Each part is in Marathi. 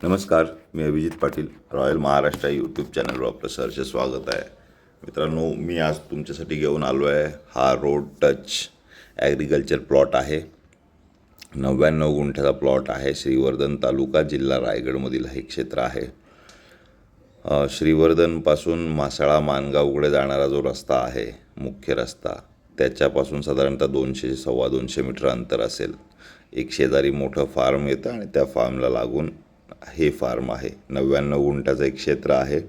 नमस्कार, मी अभिजित पाटील. रॉयल महाराष्ट्र यूट्यूब चॅनलवर आपलं सहर्ष स्वागत आहे. मित्रांनो, मी आज तुमच्यासाठी घेऊन आलो आहे. हा रोड टच ॲग्रिकल्चर प्लॉट आहे. 99 गुंठ्याचा प्लॉट आहे. श्रीवर्धन तालुका, जिल्हा रायगडमधील हे क्षेत्र आहे. श्रीवर्धनपासून मासाळा माणगावकडे जाणारा जो रस्ता आहे, मुख्य रस्ता, त्याच्यापासून साधारणतः 200-250 मीटर अंतर असेल. एक शेजारी मोठं फार्म येतं आणि त्या फार्मला लागून हे फार्म आहे. 99 गुंठ्याचं एक क्षेत्र आहे.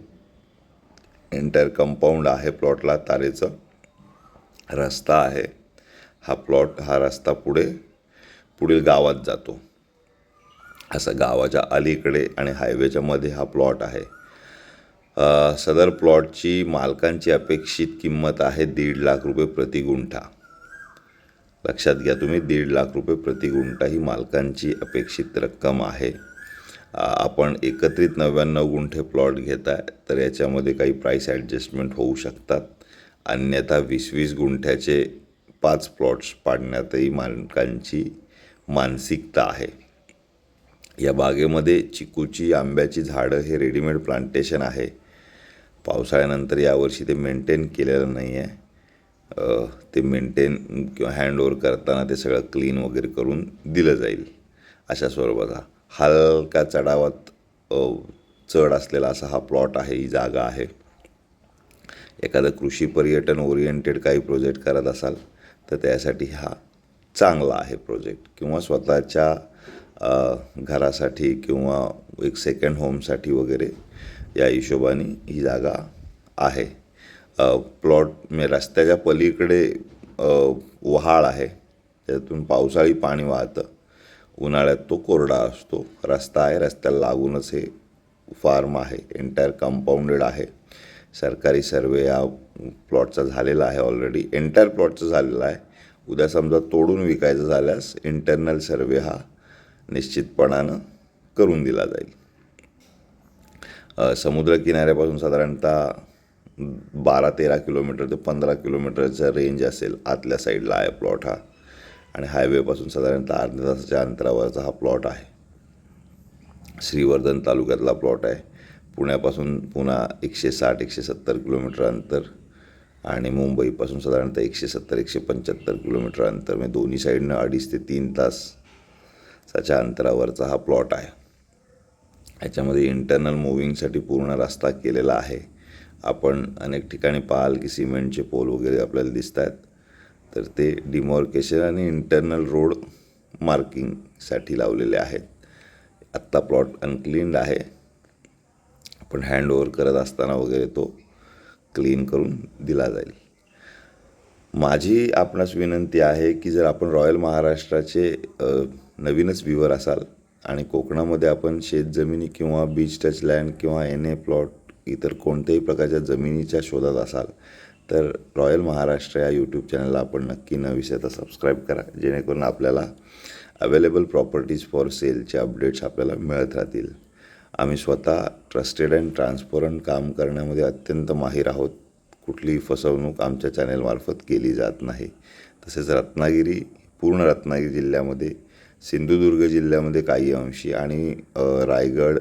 एंटायर कंपाऊंड आहे प्लॉटला. तारेचं रस्ता आहे. हा रस्ता पुढील गावात जातो. असं गावाच्या अलीकडे आणि हायवेच्या मध्ये हा प्लॉट आहे. सदर प्लॉटची मालकांची अपेक्षित किंमत आहे 1.5 लाख रुपये प्रति गुंठा. लक्षात घ्या तुम्ही, 1.5 लाख रुपये प्रति गुंठा ही मालकांची अपेक्षित रक्कम आहे. आपण एकत्रित 99 गुंठे प्लॉट घेत आहे तर याच्यामध्ये काही प्राईस ॲडजस्टमेंट होऊ शकतात. अन्यथा 20-20 गुंठ्याचे 5 प्लॉट्स पाडण्यातही मालकांची मानसिकता आहे. या बागेमध्ये चिकूची, आंब्याची झाडं हे रेडीमेड प्लांटेशन आहे. पावसाळ्यानंतर यावर्षी ते मेंटेन केलेलं नाही आहे. ते मेंटेन किंवा हँडओव्हर करताना ते सगळं क्लीन वगैरे करून दिलं जाईल अशा स्वरूपाचा. हलका चढावात चढ असलेला असा हा प्लॉट आहे, ही जागा आहे. एखादं कृषी पर्यटन ओरिएंटेड काही प्रोजेक्ट करत असाल तर त्यासाठी हा चांगला आहे प्रोजेक्ट, किंवा स्वतःच्या घरासाठी किंवा एक सेकंड होमसाठी वगैरे या हिशोबाने ही जागा आहे. प्लॉट रस्त्याच्या पलीकडे वहाळ आहे, त्यातून पावसाळी पाणी वाहतं. उन्हाळ्यात तो कोरडा असतो. रस्ता आहे, रस्त्याला लागूनच हे फार्म आहे. एंटायर कंपाऊंडेड आहे. सरकारी सर्वे या प्लॉटचा झालेला आहे ऑलरेडी. एंटायर प्लॉटचा झालेला आहे. उद्या समजा तोडून विकायचं झाल्यास इंटरनल सर्वे हा निश्चितपणानं करून दिला जाईल. समुद्रकिनाऱ्यापासून साधारणतः 12-13 किलोमीटर ते 15 किलोमीटरचा रेंज असेल आतल्या साईडला आहे प्लॉट हा. आणि हायवेपासून साधारणतः अर्ध्या तासाच्या अंतरावरचा हा प्लॉट आहे. श्रीवर्धन तालुक्यातला प्लॉट आहे. पुण्यापासून पुन्हा 160-170 किलोमीटर अंतर आणि मुंबईपासून साधारणतः 170-175 किलोमीटर अंतर, म्हणजे दोन्ही साईडनं 2.5 ते 3 तासाच्या अंतरावरचा हा प्लॉट आहे. याच्यामध्ये इंटरनल मूव्हिंगसाठी पूर्ण रस्ता केलेला आहे. आपण अनेक ठिकाणी पाहाल की सिमेंटचे पोल वगैरे आपल्याला दिसत आहेत, तर ते डिमॉर्केशन आणि इंटरनल रोड मार्किंगसाठी लावलेले आहेत. आत्ता प्लॉट अनक्लीन्ड आहे, पण हँडओव्हर करत असताना वगैरे तो क्लीन करून दिला जाईल. माझी आपणास विनंती आहे की जर आपण रॉयल महाराष्ट्राचे नवीनच व्ह्यूवर असाल आणि कोकणामध्ये आपण शेतजमिनी किंवा बीच टच लँड किंवा NA प्लॉट, इतर कोणत्याही प्रकारच्या जमिनीच्या शोधात असाल तर रॉयल महाराष्ट्र या यूट्यूब चॅनलला आपण नक्की न विसरता सबस्क्राईब करा, जेणेकरून आपल्याला अवेलेबल प्रॉपर्टीज फॉर सेलचे अपडेट्स आपल्याला मिळत राहतील. आम्ही स्वतः ट्रस्टेड अँड ट्रान्सपरंट काम करण्यामध्ये अत्यंत माहीर आहोत. कुठलीही फसवणूक आमच्या चॅनेलमार्फत केली जात नाही. तसेच पूर्ण रत्नागिरी जिल्ह्यामध्ये, सिंधुदुर्ग जिल्ह्यामध्ये काही अंशी आणि रायगड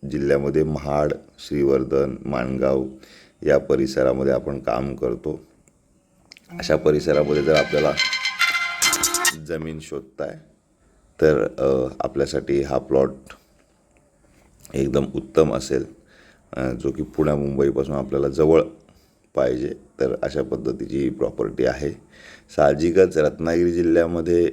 जिल्ह्यामध्ये महाड, श्रीवर्धन, माणगाव या परिसरामध्ये आपण काम करतो. अशा परिसरामध्ये जर आपल्याला जमीन शोधताय तर आपल्यासाठी हा प्लॉट एकदम उत्तम असेल, जो की पुण्या मुंबईपासून आपल्याला जवळ पाहिजे. तर अशा पद्धतीची ही प्रॉपर्टी आहे. साहजिकच रत्नागिरी जिल्ह्यामध्ये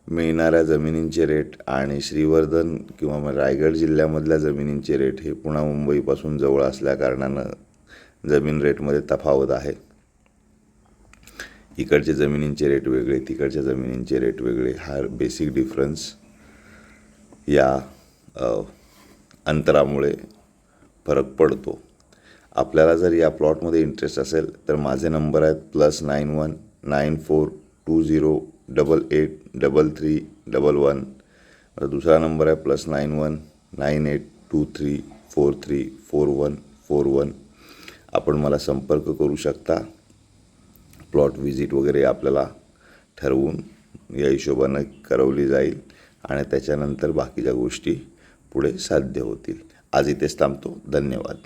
मिळणाऱ्या जमिनींचे रेट आणि श्रीवर्धन किंवा रायगड जिल्ह्यामधल्या जमिनींचे रेट हे पुणे मुंबईपासून जवळ असल्याकारणानं जमीन रेटमध्ये तफावत आहे. इकडचे जमिनींचे रेट वेगळे, तिकडच्या जमिनींचे रेट वेगळे. हा बेसिक डिफरन्स या अंतरामुळे फरक पडतो. आपल्याला जर या प्लॉटमध्ये इंटरेस्ट असेल तर माझे नंबर आहेत +91 9420 883311. दुसरा नंबर आहे +91 9823 434141. आपण मला संपर्क करू शकता. प्लॉट व्हिजिट वगैरे आपल्याला ठरवून या हिशोबानं करवली जाईल आणि त्याच्यानंतर बाकीच्या गोष्टी पुढे साध्य होतील. आज इथेच थांबतो. धन्यवाद.